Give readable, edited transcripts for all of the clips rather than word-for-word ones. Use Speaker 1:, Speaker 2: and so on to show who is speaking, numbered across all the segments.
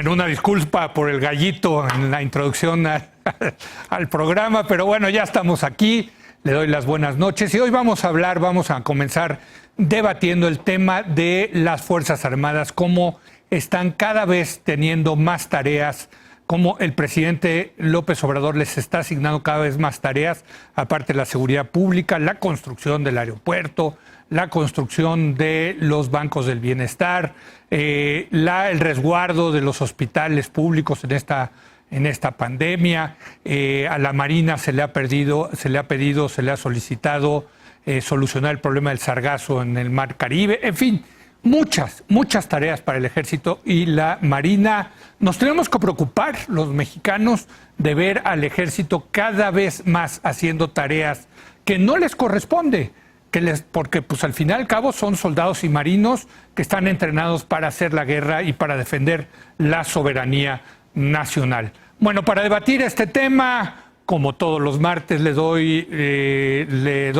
Speaker 1: Bueno, una disculpa por el gallito en la introducción al programa, pero bueno, ya estamos aquí. Le doy las buenas noches y hoy vamos a comenzar debatiendo el tema de las Fuerzas Armadas, cómo están cada vez teniendo más tareas, cómo el presidente López Obrador les está asignando cada vez más tareas, aparte de la seguridad pública, la construcción del aeropuerto, la construcción de los bancos del bienestar, el resguardo de los hospitales públicos en esta pandemia. A la Marina se le ha solicitado solucionar el problema del sargazo en el Mar Caribe. En fin, muchas tareas para el Ejército y la Marina. Nos tenemos que preocupar, los mexicanos, de ver al Ejército cada vez más haciendo tareas que no les corresponde, porque pues al final y al cabo son soldados y marinos que están entrenados para hacer la guerra y para defender la soberanía nacional. Bueno, para debatir este tema, como todos los martes, le doy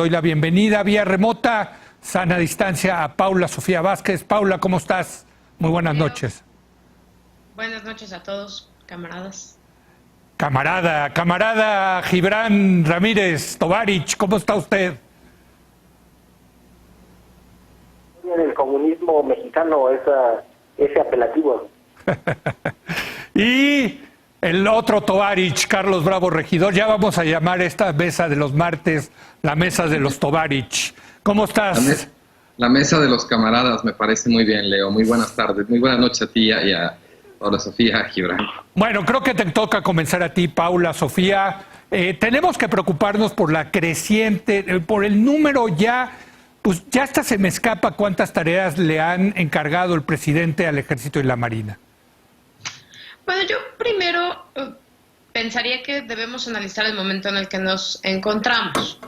Speaker 1: la bienvenida vía remota, sana distancia, a Paula Sofía Vázquez. Paula, ¿cómo estás? Muy buenas noches.
Speaker 2: Buenas noches a todos, camaradas.
Speaker 1: Camarada Gibran Ramírez Tovarich, ¿cómo está usted?
Speaker 3: El comunismo mexicano, ese apelativo.
Speaker 1: Y el otro Tovarich, Carlos Bravo Regidor. Ya vamos a llamar esta mesa de los martes la mesa de los Tovarich. ¿Cómo estás?
Speaker 4: La mesa de los camaradas, me parece muy bien, Leo. Muy buenas tardes, muy buenas noches a ti y a Paula Sofía Gibran.
Speaker 1: Bueno, creo que te toca comenzar a ti, Paula Sofía. Tenemos que preocuparnos por la creciente, por el número ya. Pues ya hasta se me escapa cuántas tareas le han encargado el presidente al Ejército y la Marina.
Speaker 2: Bueno, yo primero pensaría que debemos analizar el momento en el que nos encontramos.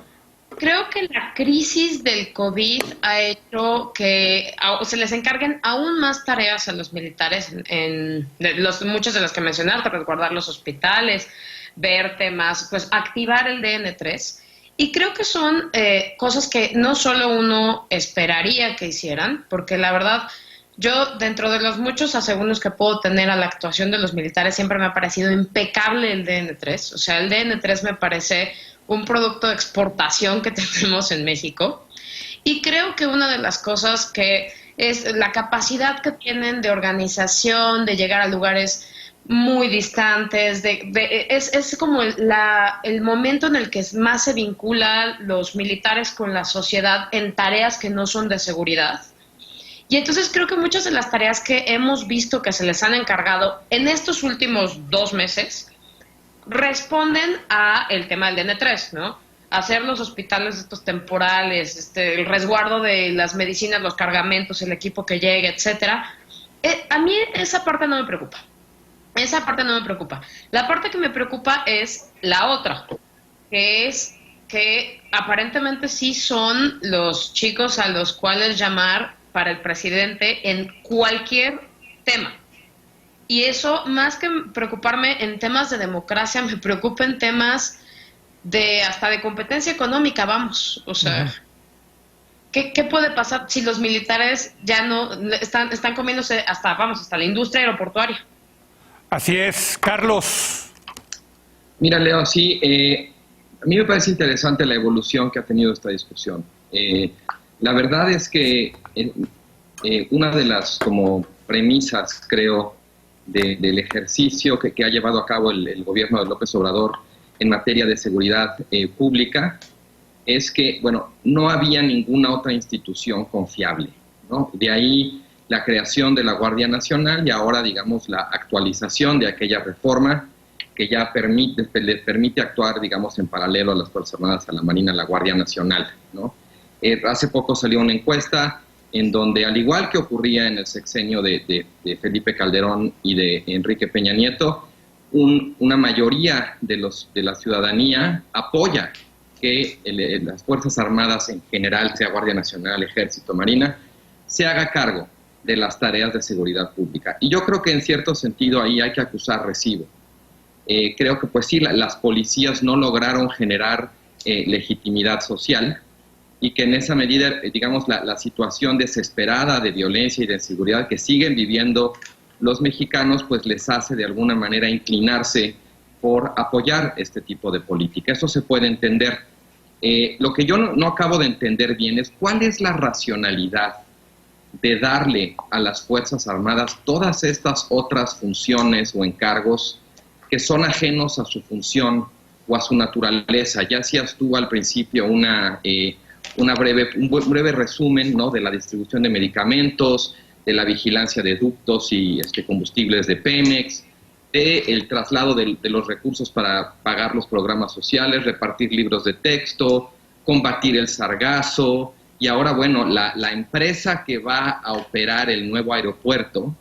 Speaker 2: Creo que la crisis del COVID ha hecho que se les encarguen aún más tareas a los militares, muchas de las que mencionaste, resguardar los hospitales, ver temas, pues activar el DN3. Y creo que son cosas que no solo uno esperaría que hicieran, porque la verdad, yo dentro de los muchos asegúnes que puedo tener a la actuación de los militares, siempre me ha parecido impecable el DN3. O sea, el DN3 me parece un producto de exportación que tenemos en México. Y creo que una de las cosas que es la capacidad que tienen de organización, de llegar a lugares muy distantes, es como el momento en el que más se vinculan los militares con la sociedad en tareas que no son de seguridad. Y entonces creo que muchas de las tareas que hemos visto que se les han encargado en estos últimos 2 meses responden a el tema del DN3, ¿no? Hacer los hospitales estos temporales, el resguardo de las medicinas, los cargamentos, el equipo que llegue, etcétera. A mí esa parte no me preocupa. La parte que me preocupa es la otra, que es que aparentemente sí son los chicos a los cuales llamar para el presidente en cualquier tema. Y eso, más que preocuparme en temas de democracia, me preocupa en temas hasta de competencia económica, vamos. O sea, ¿qué puede pasar si los militares ya no están comiéndose hasta la industria aeroportuaria?
Speaker 1: Así es, Carlos.
Speaker 4: Mira, Leo, sí, a mí me parece interesante la evolución que ha tenido esta discusión. La verdad es que una de las como premisas, creo, del ejercicio que ha llevado a cabo el gobierno de López Obrador en materia de seguridad pública es que, bueno, no había ninguna otra institución confiable, ¿no? De ahí la creación de la Guardia Nacional y ahora, digamos, la actualización de aquella reforma que ya le permite actuar, digamos, en paralelo a las Fuerzas Armadas, a la Marina, a la Guardia Nacional, ¿no? Hace poco salió una encuesta en donde, al igual que ocurría en el sexenio de Felipe Calderón y de Enrique Peña Nieto, una mayoría de la ciudadanía apoya que las Fuerzas Armadas en general, sea Guardia Nacional, Ejército, Marina, se haga cargo de las tareas de seguridad pública. Y yo creo que en cierto sentido ahí hay que acusar recibo. Creo que pues sí, las policías no lograron generar legitimidad social y que en esa medida, digamos, la situación desesperada de violencia y de inseguridad que siguen viviendo los mexicanos pues les hace de alguna manera inclinarse por apoyar este tipo de política. Eso se puede entender. Lo que yo no acabo de entender bien es cuál es la racionalidad de darle a las Fuerzas Armadas todas estas otras funciones o encargos que son ajenos a su función o a su naturaleza. Ya hacías tú al principio un breve resumen, ¿no?, de la distribución de medicamentos, de la vigilancia de ductos y combustibles de Pemex, del traslado de los recursos para pagar los programas sociales, repartir libros de texto, combatir el sargazo, y ahora, bueno, la empresa que va a operar el nuevo aeropuerto,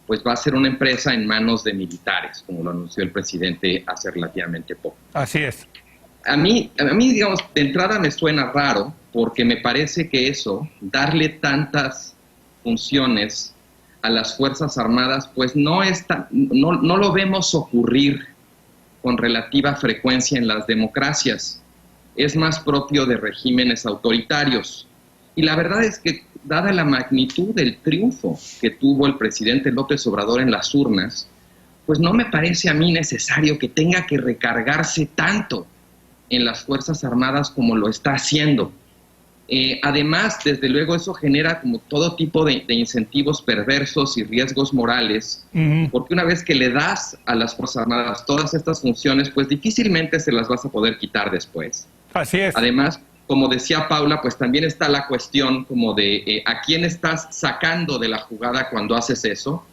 Speaker 4: pues va a ser una empresa en manos de militares, como lo anunció el presidente hace relativamente poco.
Speaker 1: Así es.
Speaker 4: A mí, digamos, de entrada me suena raro, porque me parece que eso, darle tantas funciones a las Fuerzas Armadas, pues no lo vemos ocurrir con relativa frecuencia en las democracias. Es más propio de regímenes autoritarios. Y la verdad es que, dada la magnitud del triunfo que tuvo el presidente López Obrador en las urnas, pues no me parece a mí necesario que tenga que recargarse tanto en las Fuerzas Armadas como lo está haciendo. Además, desde luego, eso genera como todo tipo de incentivos perversos y riesgos morales, porque una vez que le das a las Fuerzas Armadas todas estas funciones, pues difícilmente se las vas a poder quitar después.
Speaker 1: Así es.
Speaker 4: Además, como decía Paula, pues también está la cuestión como de a quién estás sacando de la jugada cuando haces eso.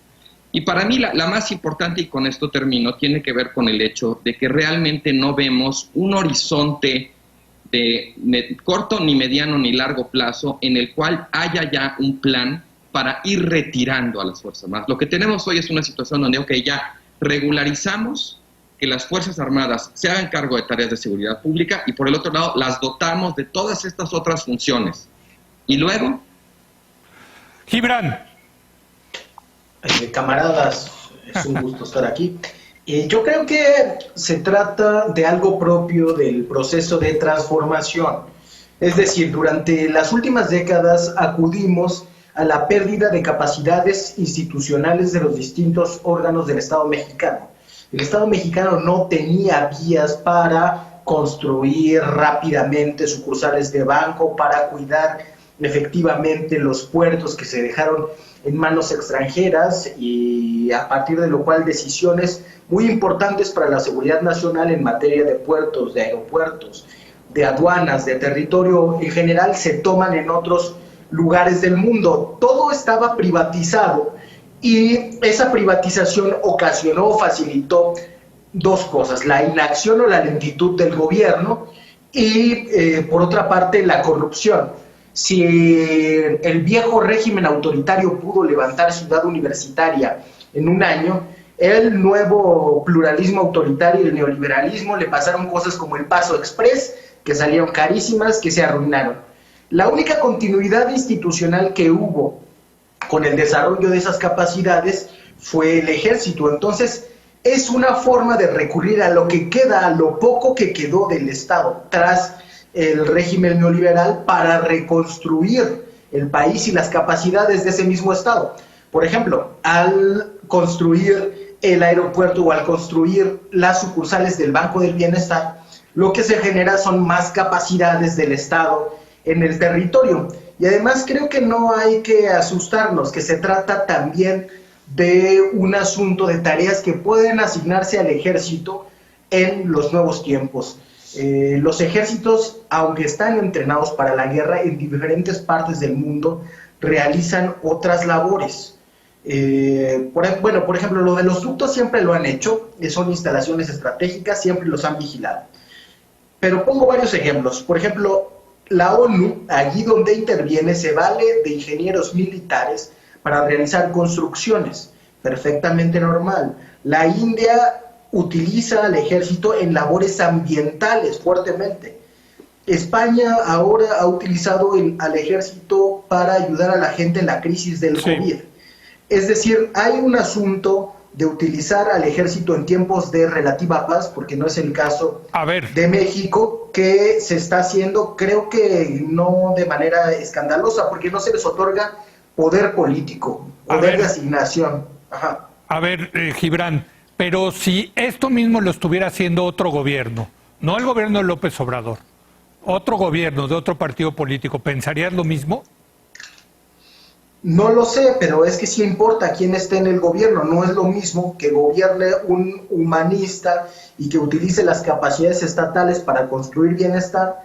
Speaker 4: Y para mí la más importante, y con esto termino, tiene que ver con el hecho de que realmente no vemos un horizonte de corto, ni mediano, ni largo plazo en el cual haya ya un plan para ir retirando a las Fuerzas Armadas. Lo que tenemos hoy es una situación donde, ya regularizamos que las Fuerzas Armadas se hagan cargo de tareas de seguridad pública y por el otro lado las dotamos de todas estas otras funciones. Y luego...
Speaker 1: Gibran.
Speaker 5: Camaradas, es un gusto estar aquí. Yo creo que se trata de algo propio del proceso de transformación. Es decir, durante las últimas décadas acudimos a la pérdida de capacidades institucionales de los distintos órganos del Estado mexicano. El Estado mexicano no tenía vías para construir rápidamente sucursales de banco, para cuidar efectivamente los puertos que se dejaron en manos extranjeras, y a partir de lo cual decisiones muy importantes para la seguridad nacional en materia de puertos, de aeropuertos, de aduanas, de territorio en general, se toman en otros lugares del mundo. Todo estaba privatizado y esa privatización ocasionó o facilitó dos cosas: la inacción o la lentitud del gobierno y, por otra parte, la corrupción. Si el viejo régimen autoritario pudo levantar Ciudad Universitaria en un año, el nuevo pluralismo autoritario y el neoliberalismo le pasaron cosas como el Paso Express, que salieron carísimas, que se arruinaron. La única continuidad institucional que hubo con el desarrollo de esas capacidades fue el ejército. Entonces, es una forma de recurrir a lo que queda, a lo poco que quedó del Estado tras el régimen neoliberal, para reconstruir el país y las capacidades de ese mismo Estado. Por ejemplo, al construir el aeropuerto o al construir las sucursales del Banco del Bienestar, lo que se genera son más capacidades del Estado en el territorio. Y además creo que no hay que asustarnos, que se trata también de un asunto de tareas que pueden asignarse al ejército en los nuevos tiempos. Los ejércitos, aunque están entrenados para la guerra en diferentes partes del mundo, realizan otras labores. Por ejemplo, lo de los ductos siempre lo han hecho, son instalaciones estratégicas, siempre los han vigilado. Pero pongo varios ejemplos. Por ejemplo, la ONU, allí donde interviene, se vale de ingenieros militares para realizar construcciones, perfectamente normal. La India utiliza al ejército en labores ambientales fuertemente. España ahora ha utilizado al ejército para ayudar a la gente en la crisis del COVID. Es decir, hay un asunto de utilizar al ejército en tiempos de relativa paz, porque no es el caso de México, que se está haciendo, creo que no de manera escandalosa, porque no se les otorga poder político, poder de asignación. Ajá.
Speaker 1: A ver, Gibran, pero si esto mismo lo estuviera haciendo otro gobierno, no el gobierno de López Obrador, otro gobierno de otro partido político, ¿pensarías lo mismo?
Speaker 5: No lo sé, pero es que sí importa quién esté en el gobierno. No es lo mismo que gobierne un humanista y que utilice las capacidades estatales para construir bienestar,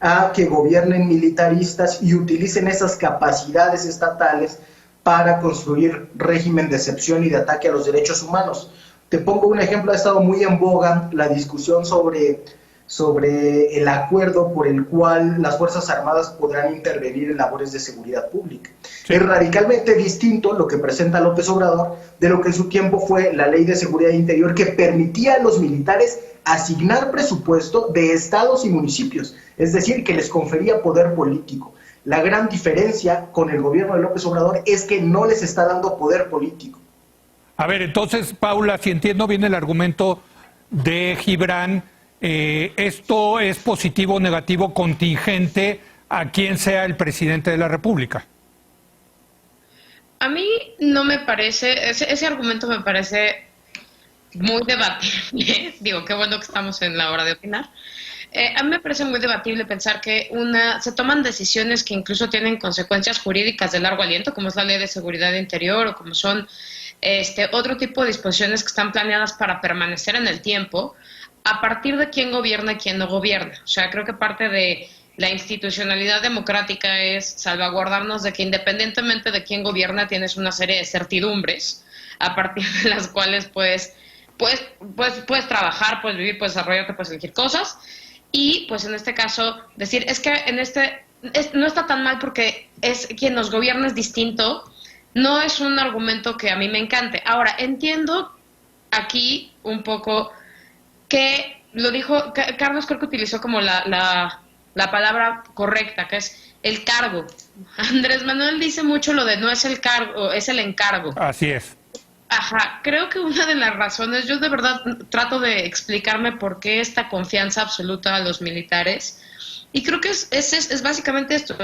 Speaker 5: a que gobiernen militaristas y utilicen esas capacidades estatales para construir régimen de excepción y de ataque a los derechos humanos. Te pongo un ejemplo, ha estado muy en boga la discusión sobre el acuerdo por el cual las Fuerzas Armadas podrán intervenir en labores de seguridad pública. Sí. Es radicalmente distinto lo que presenta López Obrador de lo que en su tiempo fue la Ley de Seguridad Interior, que permitía a los militares asignar presupuesto de estados y municipios, es decir, que les confería poder político. La gran diferencia con el gobierno de López Obrador es que no les está dando poder político.
Speaker 1: A ver, entonces, Paula, si entiendo bien el argumento de Gibran, ¿esto es positivo o negativo contingente a quien sea el presidente de la República?
Speaker 2: A mí no me parece, ese argumento me parece muy debatible. Digo, qué bueno que estamos en la hora de opinar. A mí me parece muy debatible pensar que se toman decisiones que incluso tienen consecuencias jurídicas de largo aliento, como es la Ley de Seguridad Interior o como son otro tipo de disposiciones que están planeadas para permanecer en el tiempo, a partir de quién gobierna y quién no gobierna. O sea, creo que parte de la institucionalidad democrática es salvaguardarnos de que independientemente de quién gobierna tienes una serie de certidumbres a partir de las cuales puedes trabajar, puedes vivir, puedes desarrollarte, puedes elegir cosas. Y pues en este caso decir, es que no está tan mal porque es quien nos gobierna es distinto, no es un argumento que a mí me encante. Ahora, entiendo aquí un poco que lo dijo, Carlos creo que utilizó como la palabra correcta, que es el cargo. Andrés Manuel dice mucho lo de no es el cargo, es el encargo.
Speaker 1: Así es.
Speaker 2: Ajá, creo que una de las razones, yo de verdad trato de explicarme por qué esta confianza absoluta a los militares, y creo que es básicamente esto,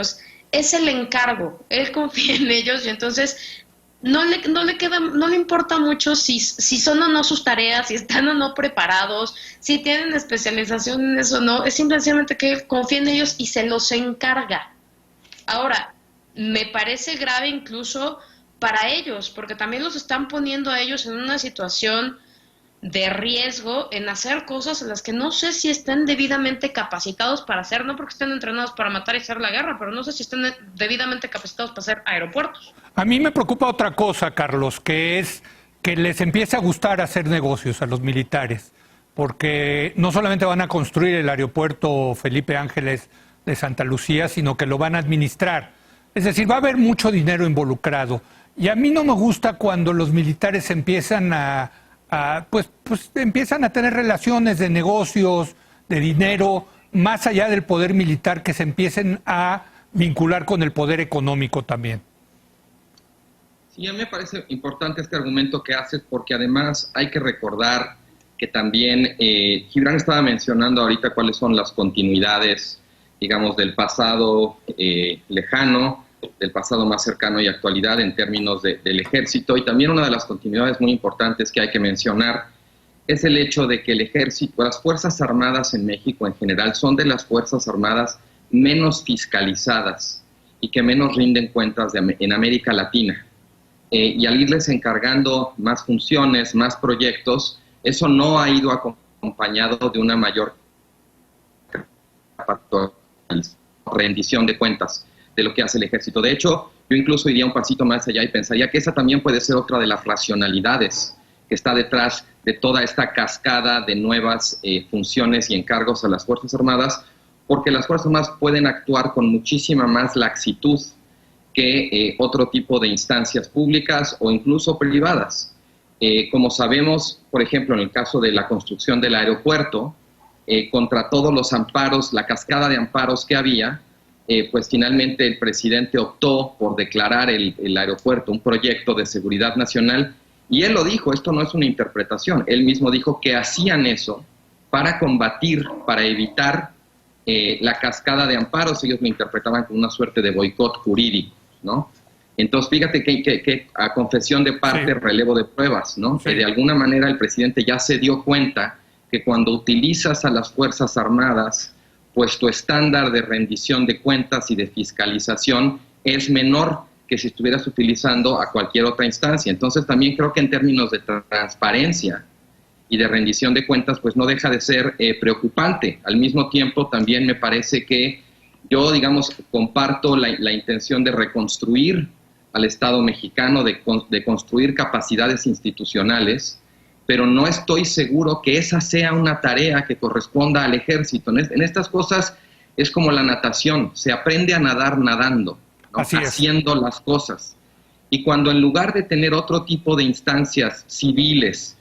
Speaker 2: es el encargo, él confía en ellos y entonces no le importa mucho si son o no sus tareas, si están o no preparados, si tienen especialización en eso o no, es simplemente que él confía en ellos y se los encarga. Ahora, me parece grave incluso para ellos, porque también los están poniendo a ellos en una situación de riesgo en hacer cosas en las que no sé si estén debidamente capacitados para hacer, no porque estén entrenados para matar y hacer la guerra, pero no sé si estén debidamente capacitados para hacer aeropuertos.
Speaker 1: A mí me preocupa otra cosa, Carlos, que es que les empiece a gustar hacer negocios a los militares, porque no solamente van a construir el aeropuerto Felipe Ángeles de Santa Lucía, sino que lo van a administrar. Es decir, va a haber mucho dinero involucrado. Y a mí no me gusta cuando los militares empiezan pues empiezan a tener relaciones de negocios, de dinero, más allá del poder militar, que se empiecen a vincular con el poder económico también.
Speaker 4: Sí, a mí me parece importante este argumento que haces, porque además hay que recordar que también Gibran estaba mencionando ahorita cuáles son las continuidades, digamos, del pasado lejano, del pasado más cercano y actualidad en términos del ejército, y también una de las continuidades muy importantes que hay que mencionar es el hecho de que el ejército, las Fuerzas Armadas en México en general, son de las Fuerzas Armadas menos fiscalizadas y que menos rinden cuentas en América Latina. Y al irles encargando más funciones, más proyectos, eso no ha ido acompañado de una mayor rendición de cuentas de lo que hace el ejército. De hecho, yo incluso iría un pasito más allá y pensaría que esa también puede ser otra de las racionalidades que está detrás de toda esta cascada de nuevas funciones y encargos a las Fuerzas Armadas, porque las Fuerzas Armadas pueden actuar con muchísima más laxitud que otro tipo de instancias públicas o incluso privadas. Como sabemos, por ejemplo, en el caso de la construcción del aeropuerto, contra todos los amparos, la cascada de amparos que había, pues finalmente el presidente optó por declarar el aeropuerto un proyecto de seguridad nacional, y él lo dijo, esto no es una interpretación, él mismo dijo que hacían eso para combatir, para evitar la cascada de amparos. Ellos lo interpretaban como una suerte de boicot jurídico, ¿no? Entonces, fíjate que a confesión de parte, relevo de pruebas, ¿no?
Speaker 1: Sí.
Speaker 4: Que de alguna manera el presidente ya se dio cuenta que cuando utilizas a las Fuerzas Armadas, pues tu estándar de rendición de cuentas y de fiscalización es menor que si estuvieras utilizando a cualquier otra instancia. Entonces, también creo que en términos de transparencia y de rendición de cuentas, pues no deja de ser preocupante. Al mismo tiempo, también me parece que yo, digamos, comparto la intención de reconstruir al Estado mexicano, de construir capacidades institucionales, pero no estoy seguro que esa sea una tarea que corresponda al ejército. En estas cosas es como la natación, se aprende a nadar nadando, ¿no? Haciendo las cosas. Y cuando en lugar de tener otro tipo de instancias civiles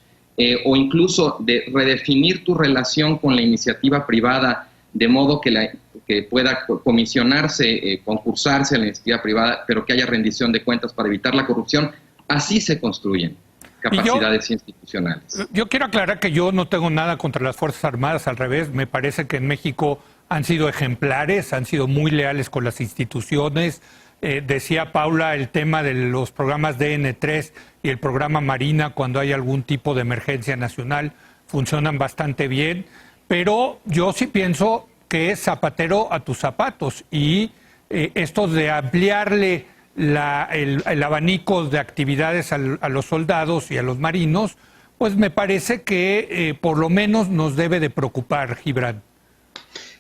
Speaker 4: o incluso de redefinir tu relación con la iniciativa privada de modo que pueda comisionarse, concursarse a la iniciativa privada, pero que haya rendición de cuentas para evitar la corrupción, así se construyen capacidades institucionales.
Speaker 1: Yo quiero aclarar que yo no tengo nada contra las Fuerzas Armadas, al revés, me parece que en México han sido ejemplares, han sido muy leales con las instituciones. Decía Paula el tema de los programas DN3 y el programa Marina cuando hay algún tipo de emergencia nacional, funcionan bastante bien, pero yo sí pienso que es zapatero a tus zapatos y esto de ampliarle el abanico de actividades a los soldados y a los marinos, pues me parece que por lo menos nos debe de preocupar, Gibran.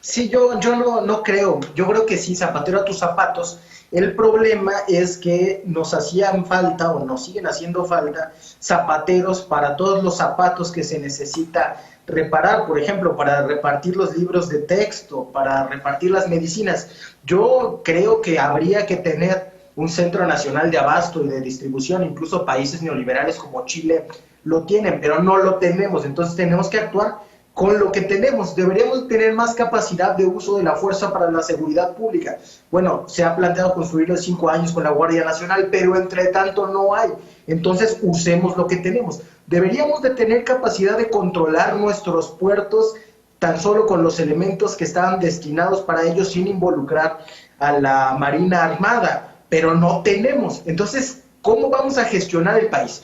Speaker 5: Sí, yo no creo. Yo creo que sí, zapatero a tus zapatos. El problema es que nos hacían falta o nos siguen haciendo falta zapateros para todos los zapatos que se necesita reparar, por ejemplo, para repartir los libros de texto, para repartir las medicinas. Yo creo que habría que tener un centro nacional de abasto y de distribución, incluso países neoliberales como Chile lo tienen, pero no lo tenemos, entonces tenemos que actuar con lo que tenemos. Deberíamos tener más capacidad de uso de la fuerza para la seguridad pública. Bueno, se ha planteado construirlo en 5 años con la Guardia Nacional, pero entre tanto no hay. Entonces usemos lo que tenemos. Deberíamos de tener capacidad de controlar nuestros puertos tan solo con los elementos que estaban destinados para ellos sin involucrar a la Marina Armada, pero no tenemos. Entonces, ¿cómo vamos a gestionar el país?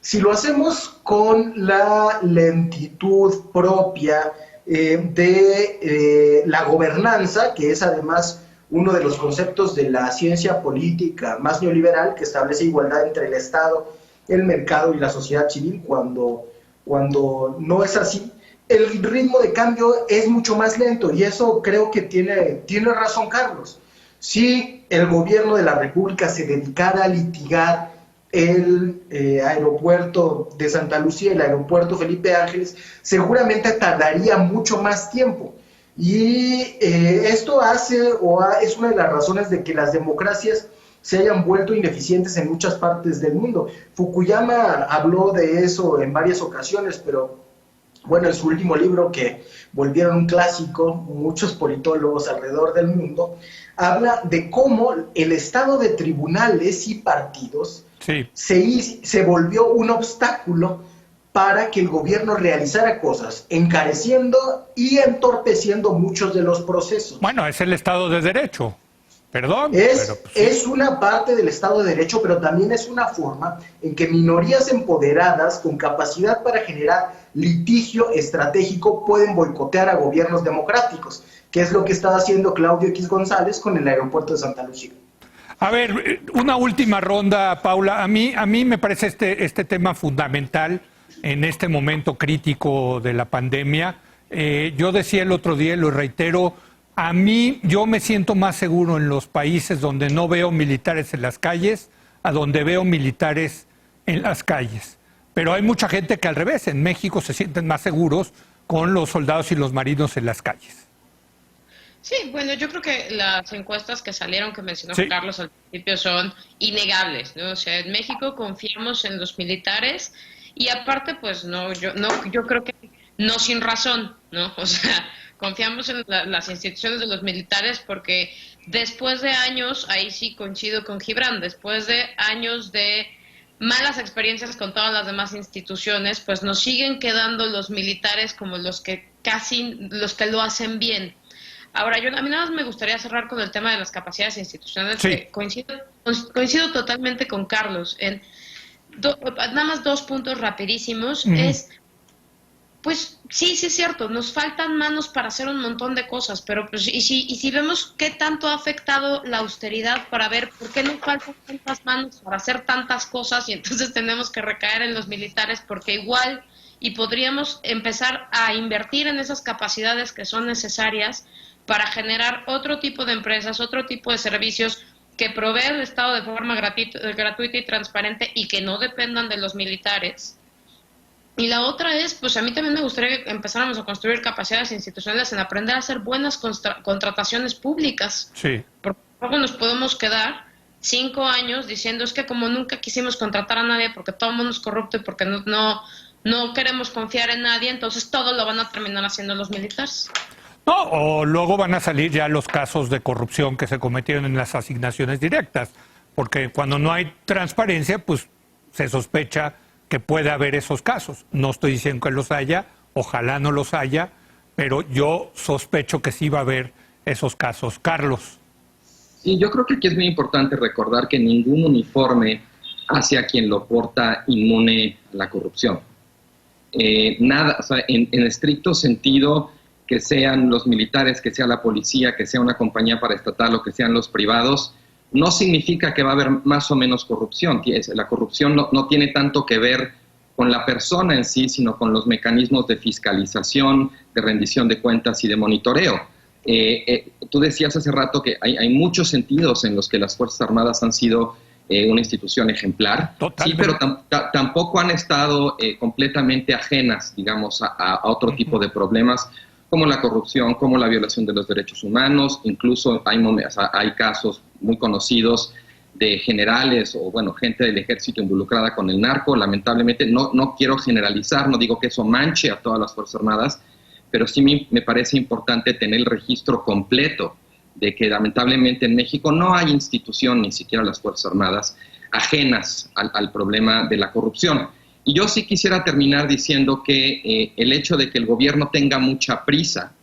Speaker 5: Si lo hacemos con la lentitud propia de la gobernanza, que es además uno de los conceptos de la ciencia política más neoliberal, que establece igualdad entre el Estado, el mercado y la sociedad civil, cuando no es así, el ritmo de cambio es mucho más lento, y eso creo que tiene razón Carlos. Si el gobierno de la República se dedicara a litigar el aeropuerto de Santa Lucía, el aeropuerto Felipe Ángeles, seguramente tardaría mucho más tiempo. Y esto es una de las razones de que las democracias se hayan vuelto ineficientes en muchas partes del mundo. Fukuyama habló de eso en varias ocasiones, pero bueno, en su último libro, que volvieron un clásico, muchos politólogos alrededor del mundo, habla de cómo el estado de tribunales y partidos se volvió un obstáculo para que el gobierno realizara cosas, encareciendo y entorpeciendo muchos de los procesos.
Speaker 1: Bueno, es el Estado de Derecho. Perdón.
Speaker 5: Es una parte del Estado de Derecho, pero también es una forma en que minorías empoderadas con capacidad para generar litigio estratégico pueden boicotear a gobiernos democráticos, que es lo que estaba haciendo Claudio X González con el aeropuerto de Santa Lucía.
Speaker 1: A ver, una última ronda, Paula. A mí me parece este tema fundamental en este momento crítico de la pandemia. Yo decía el otro día, y lo reitero, yo me siento más seguro en los países donde no veo militares en las calles, a donde veo militares en las calles. Pero hay mucha gente que al revés, en México se sienten más seguros con los soldados y los marinos en las calles.
Speaker 2: Sí, bueno, yo creo que las encuestas que salieron, que mencionó Carlos al principio, son innegables, ¿no? O sea, en México confiamos en los militares y aparte, pues yo creo que no sin razón, ¿no? O sea, confiamos en las instituciones de los militares porque después de años, ahí sí coincido con Gibran, después de años de malas experiencias con todas las demás instituciones, pues nos siguen quedando los militares como los que lo hacen bien. Ahora, a mí nada más me gustaría cerrar con el tema de las capacidades institucionales,
Speaker 1: Sí.
Speaker 2: que coincido totalmente con Carlos. Nada más 2 puntos rapidísimos. Pues sí, es cierto, nos faltan manos para hacer un montón de cosas, pero pues y si vemos qué tanto ha afectado la austeridad para ver por qué no faltan tantas manos para hacer tantas cosas, y entonces tenemos que recaer en los militares, porque igual y podríamos empezar a invertir en esas capacidades que son necesarias para generar otro tipo de empresas, otro tipo de servicios que provee el Estado de forma gratuita y transparente y que no dependan de los militares. Y la otra es, pues a mí también me gustaría que empezáramos a construir capacidades institucionales en aprender a hacer buenas contrataciones públicas.
Speaker 1: Sí.
Speaker 2: Porque luego nos podemos quedar 5 años diciendo es que como nunca quisimos contratar a nadie porque todo el mundo es corrupto y porque no queremos confiar en nadie, entonces todo lo van a terminar haciendo los militares.
Speaker 1: No, o luego van a salir ya los casos de corrupción que se cometieron en las asignaciones directas, porque cuando no hay transparencia, pues se sospecha que puede haber esos casos. No estoy diciendo que los haya, ojalá no los haya, pero yo sospecho que sí va a haber esos casos. Carlos.
Speaker 4: Sí, yo creo que aquí es muy importante recordar que ningún uniforme hace a quien lo porta inmune a la corrupción. Nada, o sea, en estricto sentido, que sean los militares, que sea la policía, que sea una compañía paraestatal o que sean los privados, no significa que va a haber más o menos corrupción. La corrupción no tiene tanto que ver con la persona en sí, sino con los mecanismos de fiscalización, de rendición de cuentas y de monitoreo. Tú decías hace rato que hay muchos sentidos en los que las Fuerzas Armadas han sido una institución ejemplar.
Speaker 1: Totalmente.
Speaker 4: Sí, pero tampoco han estado completamente ajenas, digamos, a otro tipo de problemas, como la corrupción, como la violación de los derechos humanos. Incluso hay casos muy conocidos de generales o, bueno, gente del ejército involucrada con el narco. Lamentablemente, no quiero generalizar, no digo que eso manche a todas las Fuerzas Armadas, pero sí me parece importante tener el registro completo de que lamentablemente en México no hay institución, ni siquiera las Fuerzas Armadas, ajenas al problema de la corrupción. Y yo sí quisiera terminar diciendo que el hecho de que el gobierno tenga mucha prisa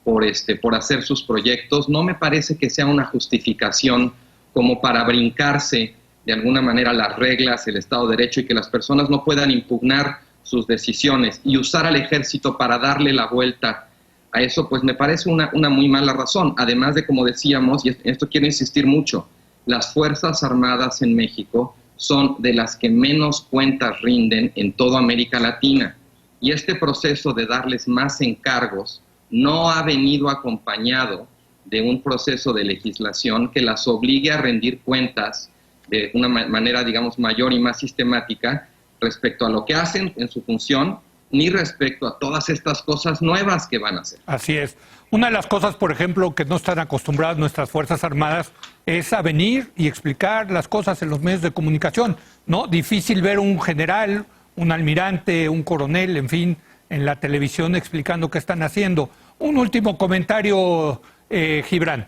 Speaker 4: por hacer sus proyectos no me parece que sea una justificación como para brincarse de alguna manera las reglas, el Estado de Derecho, y que las personas no puedan impugnar sus decisiones y usar al ejército para darle la vuelta a eso. Pues me parece una muy mala razón. Además de, como decíamos, y esto quiero insistir mucho, las Fuerzas Armadas en México son de las que menos cuentas rinden en toda América Latina. Y este proceso de darles más encargos no ha venido acompañado de un proceso de legislación que las obligue a rendir cuentas de una manera, digamos, mayor y más sistemática respecto a lo que hacen en su función, ni respecto a todas estas cosas nuevas que van a hacer.
Speaker 1: Así es. Una de las cosas, por ejemplo, que no están acostumbradas nuestras Fuerzas Armadas es a venir y explicar las cosas en los medios de comunicación, ¿no? Difícil ver un general, un almirante, un coronel, en fin, en la televisión explicando qué están haciendo. Un último comentario, Gibran.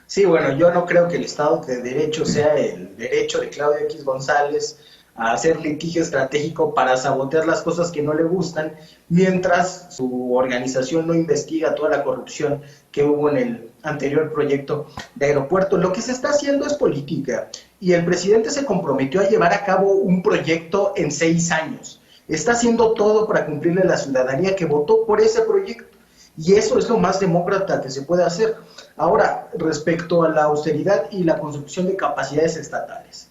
Speaker 5: Sí, bueno, yo no creo que el Estado de Derecho sea el derecho de Claudio X González a hacer litigio estratégico para sabotear las cosas que no le gustan, mientras su organización no investiga toda la corrupción que hubo en el anterior proyecto de aeropuerto. Lo que se está haciendo es política, y el presidente se comprometió a llevar a cabo un proyecto en 6 años. Está haciendo todo para cumplirle a la ciudadanía que votó por ese proyecto, y eso es lo más demócrata que se puede hacer. Ahora, respecto a la austeridad y la construcción de capacidades estatales,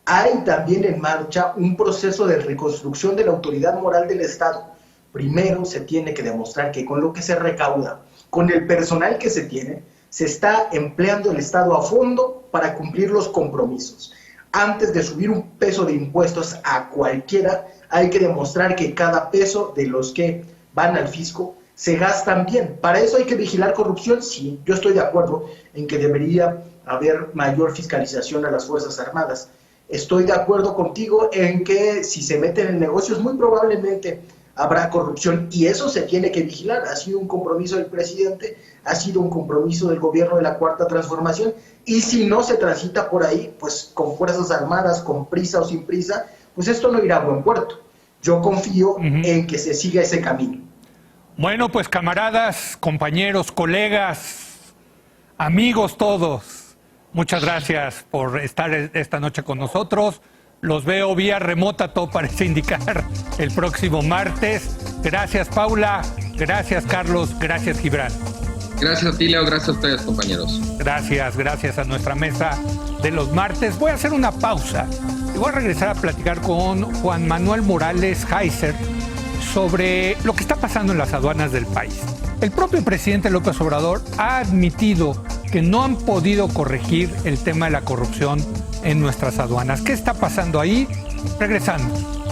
Speaker 5: hay también en marcha un proceso de reconstrucción de la autoridad moral del Estado. Primero se tiene que demostrar que con lo que se recauda, con el personal que se tiene, se está empleando el Estado a fondo para cumplir los compromisos. Antes de subir un peso de impuestos a cualquiera, hay que demostrar que cada peso de los que van al fisco se gastan bien. Para eso hay que vigilar corrupción. Sí, yo estoy de acuerdo en que debería haber mayor fiscalización a las Fuerzas Armadas. Estoy de acuerdo contigo en que si se meten en negocios muy probablemente habrá corrupción, y eso se tiene que vigilar. Ha sido un compromiso del presidente, ha sido un compromiso del gobierno de la Cuarta Transformación, y si no se transita por ahí, pues con Fuerzas Armadas, con prisa o sin prisa, pues esto no irá a buen puerto. Yo confío en que se siga ese camino.
Speaker 1: Bueno, pues camaradas, compañeros, colegas, amigos todos, muchas gracias por estar esta noche con nosotros. Los veo vía remota, todo parece indicar, el próximo martes. Gracias, Paula. Gracias, Carlos. Gracias, Gibran.
Speaker 4: Gracias a ti, Leo. Gracias a ustedes, compañeros.
Speaker 1: Gracias a nuestra mesa de los martes. Voy a hacer una pausa y voy a regresar a platicar con Juan Manuel Morales Heiser sobre lo que está pasando en las aduanas del país. El propio presidente López Obrador ha admitido que no han podido corregir el tema de la corrupción en nuestras aduanas. ¿Qué está pasando ahí? Regresando.